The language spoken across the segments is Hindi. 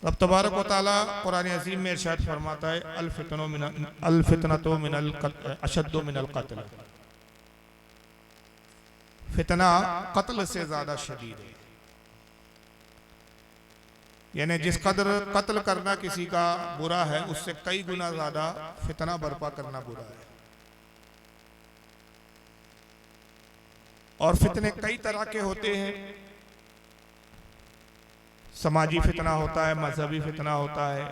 रब तबारक व तआला कुरान अज़ीम में इरशाद फरमाता है अल-फितनतु मिनल अशद्दु मिनल क़त्ल, फितना कत्ल से ज्यादा शदीद है। यानी जिस कदर कत्ल करना किसी का बुरा है, उससे कई गुना ज्यादा फितना बर्पा करना बुरा है। और फितने कई तरह के होते हैं। समाजी फितना होता है, मजहबी फितना होता है,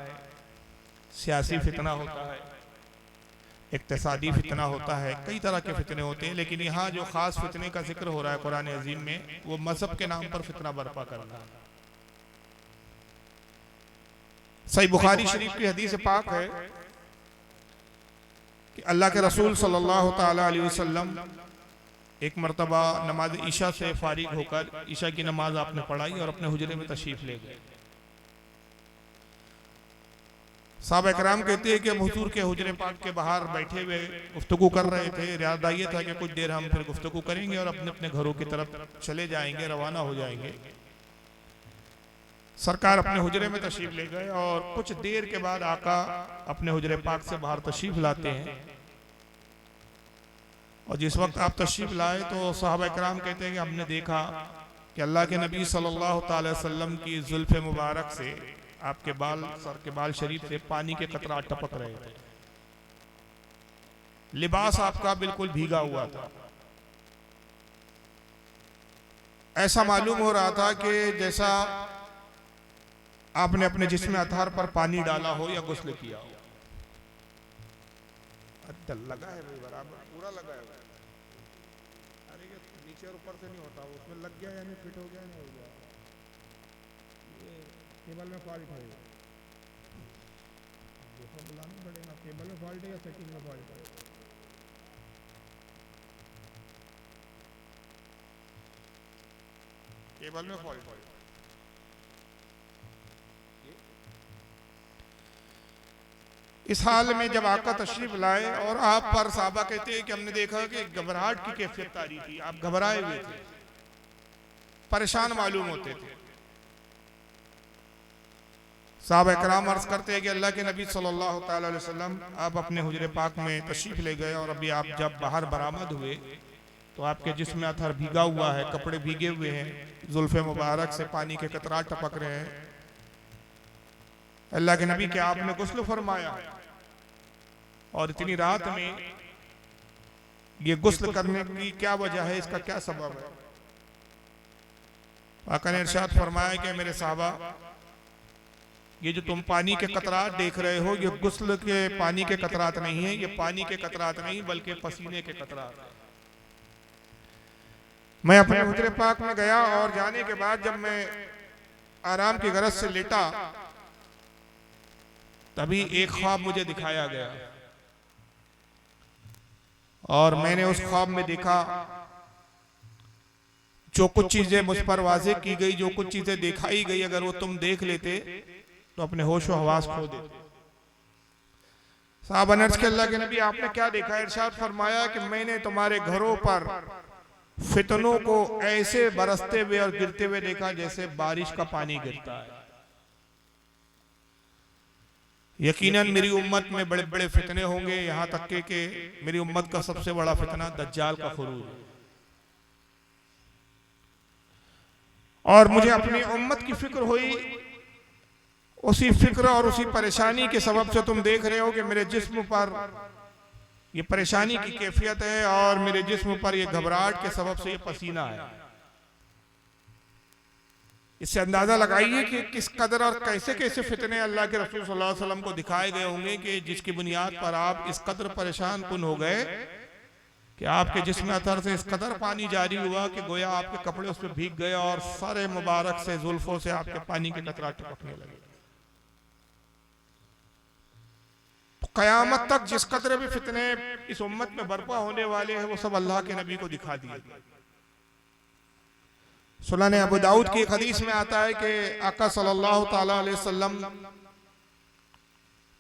सियासी फितना होता है, इक्तिसादी फितना होता है, कई तरह के फितने होते हैं। लेकिन यहाँ जो खास फितने का जिक्र हो रहा है कुरान अज़ीम में, वो मजहब के नाम पर फितना बर्पा करना। सही बुखारी शरीफ की हदीस पाक है कि अल्लाह के रसूल सल्लल्लाहु ताला अलैहि वसल्लम एक मरतबा नमाज ईशा से फारिग होकर ईशा की नमाज आपने पढ़ाई और अपने हुजरे में तशरीफ ले गए। साहबा इकराम कहते हैं कि हम हुजूर के हुजरे पाक के बाहर बैठे हुए गुफ्तगू कर रहे थे। इरादा ये था कि कुछ देर हम फिर गुफ्तगू करेंगे और अपने अपने घरों की तरफ चले जाएंगे, रवाना हो जाएंगे। सरकार अपने हुजरे में तशरीफ ले गए और कुछ देर के बाद आका अपने हुजरे पाक से बाहर तशरीफ लाते हैं। और जिस वक्त आप तशरीफ लाए तो सहाबा इकराम कहते हैं कि हमने देखा कि अल्लाह के नबी सल्लल्लाहु अलैहि वसल्लम की जुल्फ़े मुबारक से, आपके बाल, सर के बाल शरीफ से पानी के कतरा टपक रहे थे। लिबास आपका बिल्कुल भीगा हुआ था। ऐसा मालूम हो रहा था कि जैसा आपने अपने जिस्म अतहर पर पानी डाला हो या गुस्ल किया हो। लगा है भाई, बराबर पूरा लगा है। अरे ये नीचे और ऊपर से नहीं होता, उसमें लग गया यानी फिट हो गया, नहीं हो गया, ये केबल में फॉल्ट है। दूसरा बुलाना पड़ेगा, केबल में फॉल्ट है या सेटिंग में फॉल्ट है। केबल में फॉल्ट है। इस हाल में जब आका तशरीफ लाए और आप पर, साहबा कहते हैं कि हमने देखा कि घबराहट की कैफियत तारी थी, आप घबराए हुए थे, परेशान मालूम होते थे। साहबा इकराम अर्ज करते हैं कि अल्लाह के नबी सल्लल्लाहु अलैहि वसल्लम आप अपने हुजरे पाक में तशरीफ ले गए और अभी आप जब बाहर बरामद हुए तो आपके जिस्म अतहर भीगा हुआ है, कपड़े भीगे हुए हैं, जुल्फ़े मुबारक से पानी के कतरात टपक रहे हैं। अल्लाह के नबी क्या आपने गुस्ल फरमाया? और इतनी रात में ये गुस्ल करने की क्या वजह है, इसका क्या सबब है? आका ने इरशाद फरमाया कि मेरे साहबा, ये जो तुम पानी के कतरात देख रहे हो, ये गुस्ल के पानी के कतरात नहीं है, ये पानी के कतरात नहीं बल्कि पसीने के कतरात है। मैं अपने हुजरे पाक में गया और जाने के बाद जब मैं आराम की गरज से लेटा, तभी एक ख्वाब मुझे दिखाया गया और मैंने उस ख्वाब में देखा जो कुछ चीजें मुझ पर वाज़ेह की गई, जो कुछ चीजें दिखाई गई, अगर वो तुम देख लेते तो अपने होश व हवास खो देते। साहब अर्ज़ के अल्लाह के नबी आपने क्या देखा? इरशाद फरमाया कि मैंने तुम्हारे घरों पर फितनों को ऐसे बरसते हुए और गिरते हुए देखा जैसे बारिश का पानी गिरता है। यकीनन मेरी उम्मत में बड़े बड़े फितने होंगे, यहाँ तक के मेरी उम्मत का सबसे बड़ा फितना दज्जाल का खुरूज है। और मुझे अपनी उम्मत की फिक्र हुई। उसी फिक्र और उसी परेशानी के सबब से तुम देख रहे हो कि मेरे जिस्म पर ये परेशानी की कैफियत है और मेरे जिस्म पर ये घबराहट के सबब से ये पसीना है। इससे अंदाजा लगाइए कि किस कदर और कैसे कैसे फितने अल्लाह के रसूल सल्लल्लाहु अलैहि वसल्लम को दिखाए गए होंगे कि जिसकी बुनियाद पर आप इस कदर परेशान कुन हो गए कि आपके जिस्म अतहर से इस कदर पानी जारी हुआ कि गोया आपके कपड़े उस पर भीग गए और सारे मुबारक से जुल्फों से आपके पानी के कतरा टपकने लगे। तो कयामत तक जिस कदर भी फितने इस उम्मत में बर्पा होने वाले हैं वो सब अल्लाह के नबी को दिखा दिए। सुनन अबू दाऊद की एक हदीस में आता है कि आका सल्लल्लाहु ताला अलैहि वसल्लम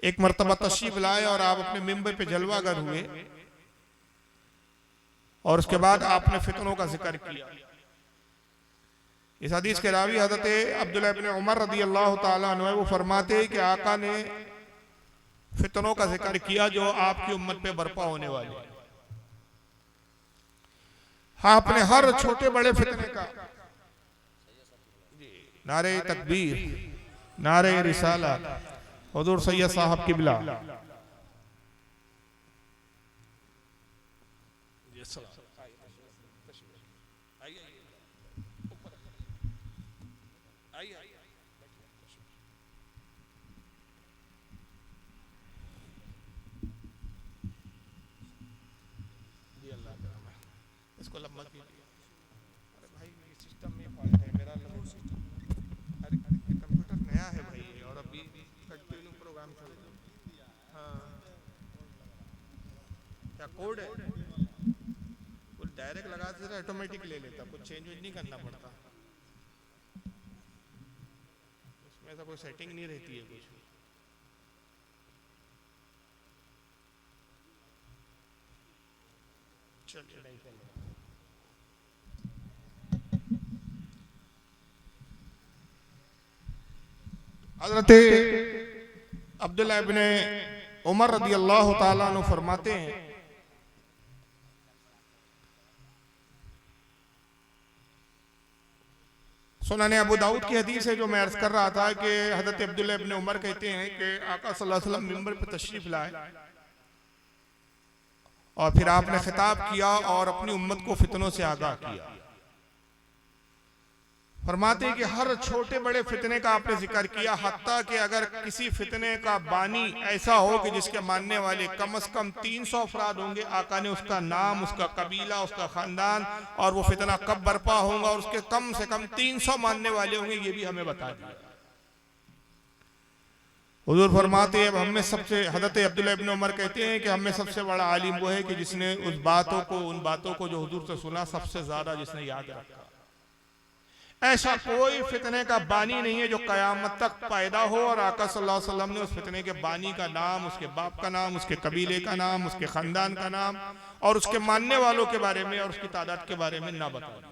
एक मर्तबा तशरीफ लाए और आप अपने मिंबर पे जलवागर हुए और उसके बाद आपने फितनों का जिक्र किया। इस हदीस के रावी हज़रत अब्दुल्लाह इब्न उमर रदी अल्लाह ताला अन्हु, वो फरमाते हैं कि आका ने फितनों का जिक्र किया जो आपकी उम्मत पे बर्पा होने वाले हैं। हाँ, अपने हर छोटे बड़े फितने का नारे तकबीर, नारे रिसाला, हुजूर सैयद साहब किबला, इसको लंबा कीजिए। अरे भाई ये सिस्टम में फॉल्ट है मेरा, अरे कंप्यूटर नया है भाई और अभी कंटिन्यू प्रोग्राम चल रहा है। हाँ, क्या कोड है? कुछ डायरेक्ट लगा देता, ऑटोमेटिक ले लेता, कुछ चेंज नहीं करना पड़ता, उसमें ऐसा कोई सेटिंग नहीं रहती है कुछ। चलिए नहीं चल रहा। हज़रत अब्दुल्लाह इब्न उमर रदी अल्लाह ताला अन्हु फरमाते हैं, सुनाने अबू दाऊद की हदीस है जो मैं अर्ज कर रहा था कि हज़रत अब्दुल्लाह इब्न उमर कहते हैं कि आका सल्लल्लाहु अलैहि वसल्लम मिंबर पर तशरीफ लाए और फिर आपने खिताब किया और अपनी उम्मत को फितनों से आगाह किया। फरमाते हैं कि हर छोटे बड़े फितने का आपने जिक्र किया, हत्ता कि अगर किसी फितने का बानी ऐसा हो कि जिसके मानने वाले कम से कम 300 अफराद होंगे, आका ने उसका नाम, उसका कबीला, उसका खानदान और वो फितना कब बर्पा होगा और उसके कम से कम 300 मानने वाले होंगे, ये भी हमें बता दिया। हुजूर फरमाते हैं, हमें सबसे, हज़रत अब्दुल्लाह इब्न उमर कहते हैं कि हमें सबसे बड़ा आलिम वो है कि जिसने उन बातों को जो हुजूर से सुना सबसे ज्यादा जिसने याद रखा। ऐसा कोई फितने का बानी नहीं है जो कयामत तक पैदा हो और आका सल्लल्लाहु अलैहि वसल्लम ने उस फितने के बानी का नाम, उसके बाप का नाम, उसके कबीले का नाम, उसके खानदान का नाम और उसके मानने वालों के बारे में और उसकी तादाद के बारे में ना बता दिया।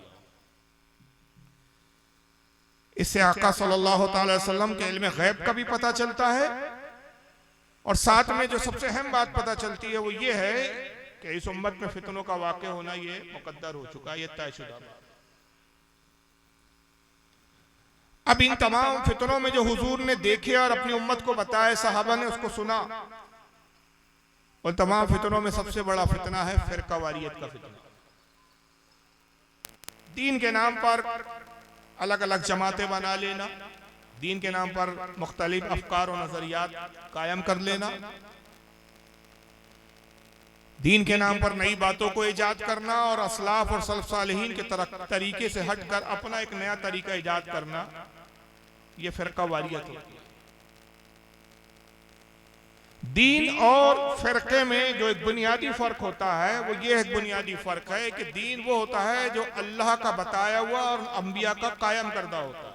इससे आका सल्लल्लाहु अलैहि वसल्लम के इल्म गैब का भी पता चलता है और साथ में जो सबसे अहम बात पता चलती है वो ये है कि इस उम्मत में फितनों का वाक़या होना ये मुकद्दर हो चुका है, ये तयशुदा बात। अब इन तमाम फितनों में जो हुजूर ने देखे और अपनी उम्मत को बताया, सहाबा ने उसको सुना, और तमाम फितनों में सबसे बड़ा फितना है फिरकावारियत का फितना। दीन के नाम पर अलग अलग जमातें बना लेना, दीन के नाम पर मुख्तलिफ अफकार और नजरियात कायम कर लेना, दीन के नाम पर नई बातों को ईजाद करना और असलाफ और सल्फ सालिहीन के तरीके से हटकर अपना एक नया तरीका ईजाद करना, ये फिरकावारियत होती है। दीन और फिरके में जो एक बुनियादी फर्क होता है वो ये एक बुनियादी फर्क है कि दीन वो होता है जो अल्लाह का बताया हुआ और अंबिया का कायम करदा होता है,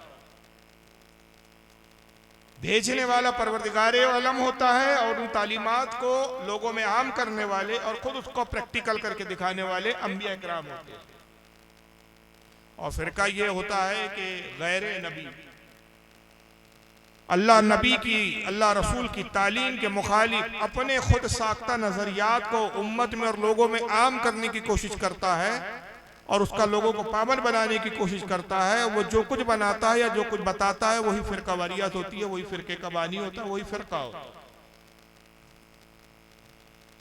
भेजने वाला परवरदिगारे आलम होता है और उन तालीमात को लोगों में आम करने वाले और खुद उसको प्रैक्टिकल करके दिखाने वाले अंबिया इकराम होते हैं। और फिरका ये होता है कि गैर नबी, अल्लाह नबी की, अल्लाह रसूल की तालीम के मुखालिफ अपने खुद साख्ता नजरियात को उम्मत में और लोगों में आम करने की कोशिश करता है और उसका लोगों को पाबंद बनाने की कोशिश करता है। वो जो कुछ बनाता है या जो कुछ बताता है वही फिरकावारियत होती है, वही फिरके का बानी होता है, वही फिरका होता है।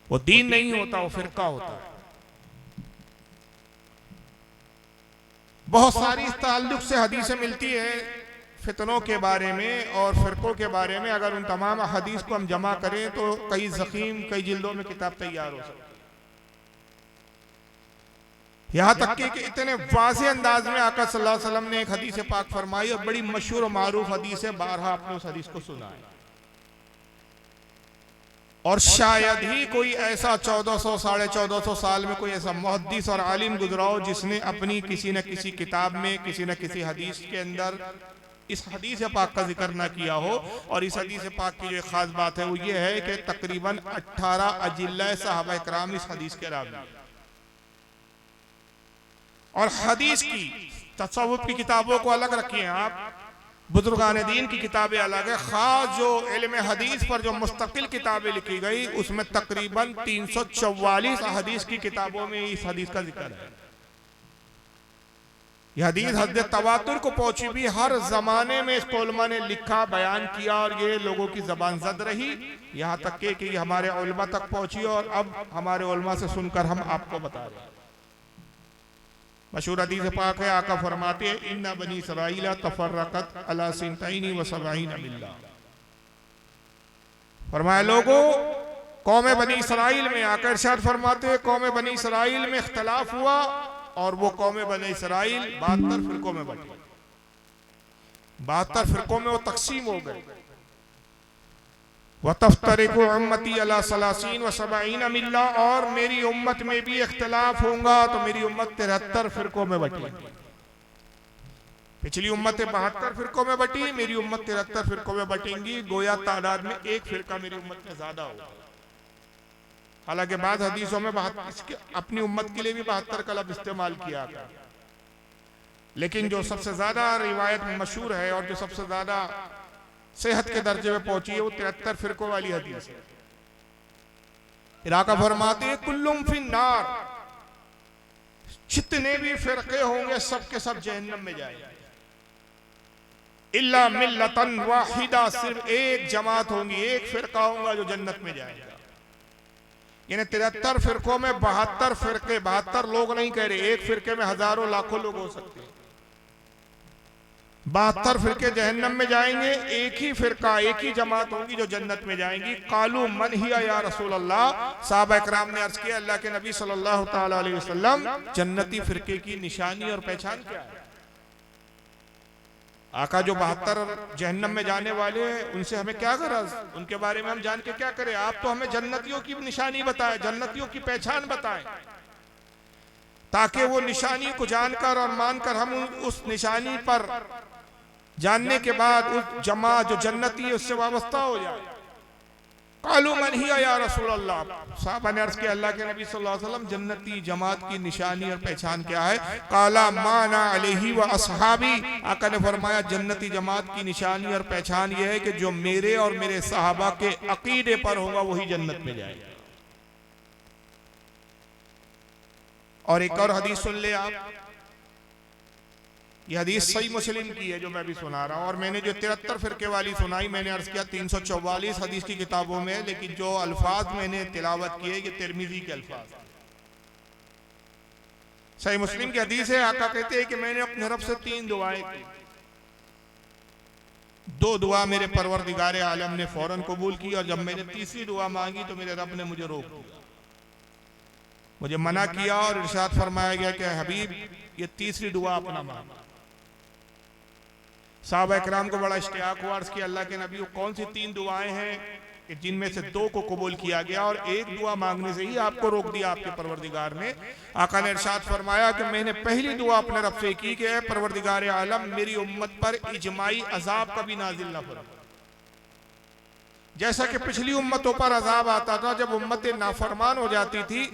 वो दीन नहीं होता, वो फिरका होता है। बहुत सारी इस ताल्लुक से हदीसें मिलती है फितनों के बारे में और फिरकों के बारे में। अगर उन तमाम हदीस को हम जमा करें तो कई ज़ख़ीम, कई जिल्दों में किताब तैयार हो सकती है। यहाँ तक कि इतने वाज़े अंदाज में आका सल्लल्लाहु अलैहि वसल्लम ने एक हदीस पाक फरमाई और बड़ी मशहूर और मारूफ हदीस है, बारहा आपने उस हदीस को सुना है। और शायद ही कोई ऐसा 1400 साढ़े 1400 साल में कोई ऐसा मुहद्दिस और आलिम गुजरा हो जिसने अपनी किसी न किसी किताब में, किसी न किसी हदीस के अंदर इस हदीस पाक का जिक्र ना किया हो। और इस हदीस पाक की जो खास बात है वो ये है कि तकरीबन 18 अजिल्ला सहाबा इकराम इस हदीस के रावी हैं और हदीस की तसव्वुफ की किताबों को अलग रखिए आप, बुजुर्गान दीन की किताबें अलग है। खास जो इल्म हदीस पर जो मुस्तकिल किताबें लिखी गई उसमें तकरीबन 344 हदीस की किताबों में इस हदीस का जिक्र है। यह हदीस हद तवातुर को पहुंची भी, हर जमाने में इसको उलमा ने लिखा, बयान किया और ये लोगों की जबान जद रही, यहाँ तक कि हमारे उलमा तक पहुंची और अब हमारे उलमा से सुनकर हम आपको बता रहे हैं। मशहूर हदीस पाक है, आका फरमाते हैं इन्ना बनी इसराइल तफर्रकत अला सिंतैनी व सबईन मिल्ला। फरमाया लोगों, कौम बनी इसराइल में, आका इरशाद फरमाते हैं कौम बनी इसराइल में इख्तलाफ हुआ और वो कौम बनी इसराइल 72 फिरकों में बटी, 72 फिरकों में वो तकसीम हो गए। व तफ्तरिकु उम्मती अला सलासीन व सबईन मिल्ला, और मेरी उम्मत में भी इख्तलाफ होगा तो मेरी उम्मत 73 फिरकों में बटी। पिछली उम्मतें 72 फिरकों में बटी, मेरी उम्मत 73 फिरकों में बटेंगी। गोया तादाद में एक फिरका मेरी उम्मत में ज्यादा होगा। हालांकि बाद हदीसों में अपनी उम्मत के लिए भी 72 का लफ्ज़ इस्तेमाल किया गया, लेकिन जो सबसे ज्यादा रिवायत मशहूर है और जो सबसे ज्यादा सेहत के दर्जे में पहुंची है वो 73 फिरकों वाली हदीस है। इराका फरमाते हैं कुल्लुम फिन्नार, जितने भी फिरके होंगे सब के सब जहन्नम में जाएंगे, इल्ला मिल्लतन वाहिदा, सिर्फ एक जमात होंगी, एक फिरका होगा जो जन्नत में जाएगा। यानी 73 फिरकों में 72 फिरके, 72 लोग नहीं कह रहे, एक फिरके में हजारों लाखों लोग हो सकते हैं। 72 फिरके जहन्नम में जाएंगे, एक ही फिरका, एक ही जमात होगी जो जन्नत में जाएंगी। कालू मन हिया या रसूल अल्लाह, साहबा इकराम ने अर्ज किया अल्लाह के नबी सल्लल्लाहु ताला अलैहि वसल्लम, जन्नती फिरके की निशानी और पहचान क्या है? आका जो 72 जहन्नम में जाने वाले हैं उनसे हमें क्या गरज, उनके बारे में हम जान के क्या करें? आप तो हमें जन्नतियों की निशानी बताएं, जन्नतियों की पहचान बताएं, ताकि वो निशानी को जानकर और मानकर हम उस निशानी पर जानने के बाद उस जमा जो जन्नती है उससे वाबस्ता हो जाए। कालू मन हिया या रसूल अल्लाह, साहबा ने अर्ज किया अल्लाह के नबी सल्लल्लाहु अलैहि वसल्लम, जन्नती जमात की निशानी और पहचान क्या है? काला माना अलैहि व असहाबी, आका ने फरमाया जन्नती जमात की निशानी और पहचान यह है कि जो मेरे और मेरे सहाबा के अकीदे पर होगा वही जन्नत में जाएगा। और एक और हदीस सुन ले आप, यह हदीस सही मुस्लिम की है जो मैं भी सुना रहा हूं, और मैंने जो 73 फिरके वाली सुनाई, मैंने अर्ज किया 344 हदीस की किताबों में, लेकिन जो अल्फाज मैंने तिलावत किए ये तिरमिजी के अल्फाज। सही मुस्लिम की हदीस है, आका कहते हैं कि मैंने अपने रब से 3 दुआएं की, 2 दुआ मेरे परवरदिगार आलम ने फौरन कबूल की, और जब मैंने तीसरी दुआ मांगी तो मेरे रब ने मुझे रोक दिया, मुझे मना किया, और इरशाद फरमाया गया कि हबीब ये तीसरी दुआ अपना मांगा। साहबा इकराम को बड़ा इश्तियाक हुआ, अर्ज किया अल्लाह के नबी कौन सी 3 दुआएं हैं जिनमें से 2 को कबूल किया गया और एक दुआ मांगने से ही आपको रोक दिया आपके परवरदिगार ने? आका ने इरशाद फरमाया कि मैंने पहली दुआ अपने रब से की कि परवरदिगार आलम मेरी उम्मत पर इजमाई अजाब कभी नाजिल न फरमा, जैसा कि पिछली उम्मतों पर अजाब आता था जब उम्मतें नाफरमान हो जाती थी,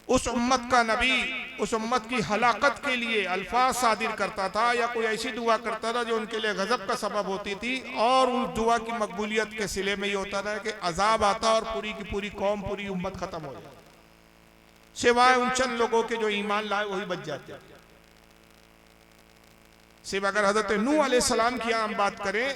उस उम्मत का नबी उस उम्मत की हलाकत के लिए अल्फाज सादिर करता था या कोई ऐसी दुआ करता था जो उनके लिए गजब का सबब होती थी, और उस दुआ की मकबूलियत के सिले में ये होता था कि अजाब आता और पूरी की पूरी कौम, पूरी उम्मत खत्म हो जाती, सिवाय उन चंद लोगों के जो ईमान लाए वही बच जाते। सिर्फ अगर हजरत नूह अलैहिस्सलाम की हम बात करें,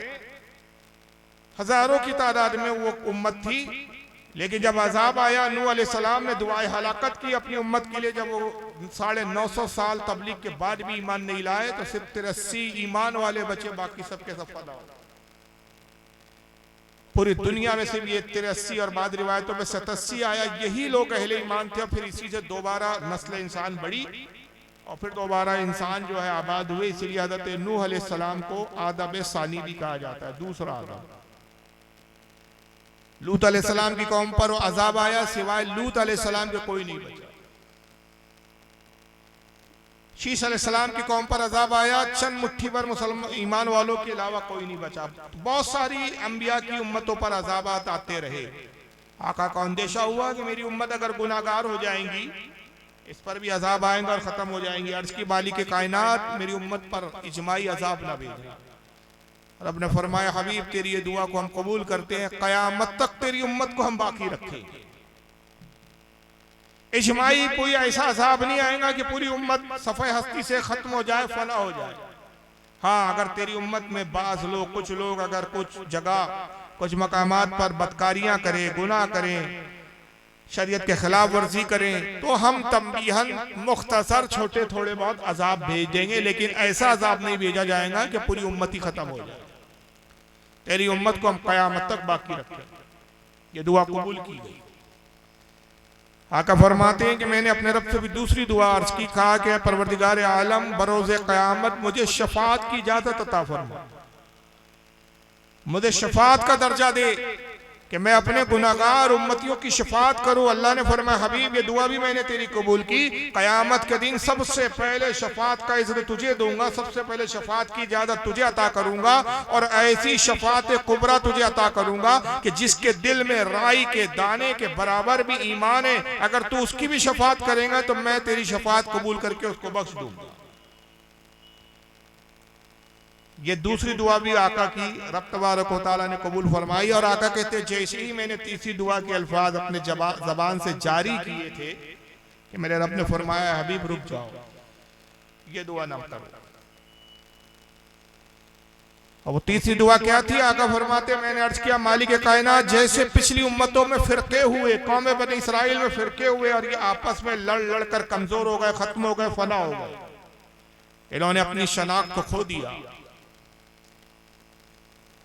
हजारों की तादाद में वो उम्मत थी, लेकिन जब अजाब आया नूह अलैहिस्सलाम ने दुआए हलाकत की अपनी उम्मत के लिए। जब वो 950 साल तबलीग के बाद भी ईमान नहीं लाए तो सिर्फ 83 ईमान वाले बचे, बाकी सबके सब फना हो। पूरी दुनिया में सिर्फ ये 83 और बाद रिवायतों में 87 आया, यही लोग अहले ईमान थे। फिर इसी से दोबारा नस्ल इंसान बढ़ी और फिर दोबारा इंसान जो है आबाद हुए। इसलिए हज़रत नूह अलैहिस्सलाम को आदम सानी भी कहा जाता है, दूसरा आदम। लूत अलैहिस्सलाम की कौम पर अजाब आया, सिवाय लूत अलैहिस्सलाम के कोई नहीं बचा। शीश अलैहिस्सलाम की कौम पर अजाब आया, चंद मुट्ठी भर मुसलमान ईमान वालों के अलावा कोई नहीं बचा। बहुत सारी अंबिया की उम्मतों पर अजाबात आते रहे। आका को अंदेशा हुआ कि मेरी उम्मत अगर गुनाहगार हो जाएंगी इस पर भी अजाब आएंगे और ख़त्म हो जाएंगे। अर्ज की बाली के कायनात मेरी उम्मत पर इजमाई अजाब ना भेजना। रब ने फरमाया हबीब तेरी ये दुआ को हम कबूल करते हैं, क़यामत तक तेरी उम्मत को हम बाकी रखेंगे। इजमाई कोई ऐसा अजाब नहीं आएगा कि पूरी उम्मत सफ़े हस्ती से ख़त्म हो जाए, फना हो जाए। हाँ, अगर तेरी उम्मत में बाज़ लोग, कुछ लोग अगर कुछ जगह, कुछ मकामात पर बदकारियां करें, गुनाह करें, शरीयत के खिलाफ वर्जी करें, तो हम तंबीहन मुख्तसर छोटे थोड़े बहुत अजाब भेज देंगे, लेकिन ऐसा अजाब नहीं भेजा जाएगा कि पूरी उम्मत ही खत्म हो जाए। तेरी उम्मत को हम क़यामत तक बाकी रखें। ये दुआ कबूल की गई। आका फरमाते हैं कि मैंने अपने रब से भी दूसरी दुआ अर्ज की, कहा कि परवरदिगार आलम बरोज़े क़यामत मुझे शफाअत की इजाज़त अता फरमा, मुझे शफाअत का दर्जा दे कि मैं अपने गुनाहगार उम्मतियों की शफाअत करूं। अल्लाह ने फरमाया हबीब ये दुआ भी मैंने तेरी कबूल की। क़यामत के दिन सबसे पहले शफाअत का इज़्न तुझे दूंगा, सबसे पहले शफाअत की इजाज़त तुझे अता करूंगा, और ऐसी शफाअत कुबरा तुझे अता करूंगा कि जिसके दिल में राई के दाने के बराबर भी ईमान है, अगर तू उसकी भी शफाअत करेगा तो मैं तेरी शफाअत कबूल करके उसको बख्श दूंगा। ये दूसरी दुआ भी आका की रब तबारक व तआला ने कबूल फरमाई। और आका कहते जैसे ही मैंने तीसरी दुआ के अल्फाज अपने जबान से जारी किए थे कि मेरे रब ने फरमाया हबीब रुक जाओ, ये दुआ ना करो। और वो तीसरी दुआ क्या थी? आका फरमाते मैंने अर्ज किया मालिक कायनात जैसे पिछली उम्मतों में फिरके हुए, कौम बनी इसराइल में फिरके हुए और ये आपस में लड़ लड़ कर कमजोर हो गए, खत्म हो गए, फना हो गए, इन्होंने अपनी शनाख्त को खो दिया।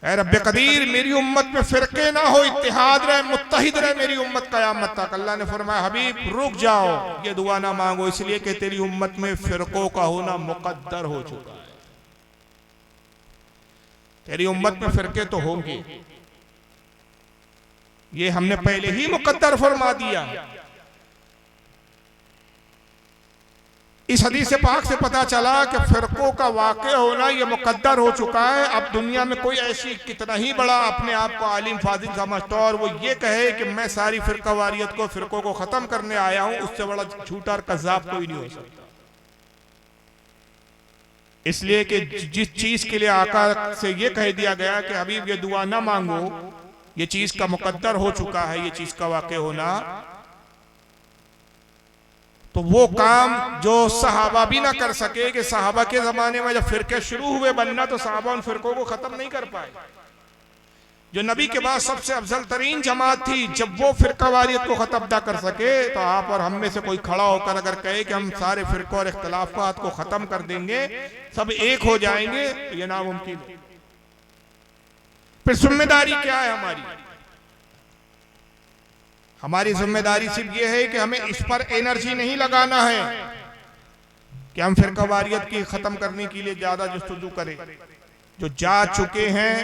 ऐ रब्बे कदीर मेरी उम्मत में फिरके ना हो, इत्तेहाद रहे, मुत्तहिद रहे मेरी उम्मत क़यामत तक। अल्लाह ने फरमाया हबीब रुक जाओ, ये दुआ ना मांगो, इसलिए कि तेरी उम्मत में फिरकों का होना मुकद्दर हो चुका है। तेरी उम्मत में फिरके तो होंगे, ये हमने पहले ही मुकद्दर फरमा दिया। इस हदीस से पाक से पता चला कि फिरकों का वाक़या होना यह मुकद्दर हो चुका है। अब दुनिया में कोई ऐसी कितना ही बड़ा अपने आप को आलिम फाजिल समझता और वो ये कहे कि मैं सारी फिरकावारियत को, फिरकों को ख़त्म करने आया हूँ, उससे बड़ा झूठा और कज़्ज़ाब कोई नहीं हो सकता। इसलिए कि जिस चीज़ के लिए आका से ये कह दिया गया कि हबीब ये दुआ ना मांगो, ये चीज़ का मुकद्दर हो चुका है, ये चीज़ का वाक़या होना, तो वो काम जो सहाबा भी ना कर सके कि सहाबा के ज़माने में जब फिरके शुरू हुए बनना तो सहाबा उन फिरकों को ख़त्म नहीं कर पाए। जो नबी के बाद सबसे अफजल तरीन जमात थी, जब वो फिरकावारियत को ख़त्म ना कर सके तो आप और हम में से कोई खड़ा होकर अगर कहे कि हम सारे फिरकों और इख्तलाफात को ख़त्म कर देंगे, सब एक हो जाएंगे, तो ये नामुमकिन है। फिर जिम्मेदारी क्या है हमारी? हमारी जिम्मेदारी सिर्फ ये है कि हमें इस पर एनर्जी नहीं लगाना है कि हम फिरकावारियत की ख़त्म करने के लिए ज़्यादा जस्तुजू करें। जो जा चुके हैं,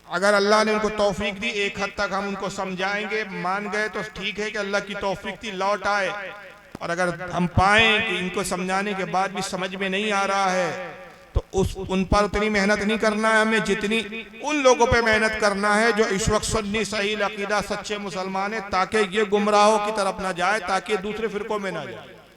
अगर अल्लाह ने उनको तौफीक दी, एक हद तक हम उनको समझाएंगे, मान गए तो ठीक है कि अल्लाह की तौफीक थी, लौट आए। और अगर हम पाएं कि इनको समझाने के बाद भी समझ में नहीं आ रहा है तो उन पर उतनी मेहनत नहीं करना है हमें जितनी उन लोगों पे मेहनत करना है जो इस वक्त सुन्नी सही अकीदा सच्चे मुसलमान है, ताकि ये गुमराहों की तरफ ना जाए, ताकि दूसरे फिरकों में ना जाए।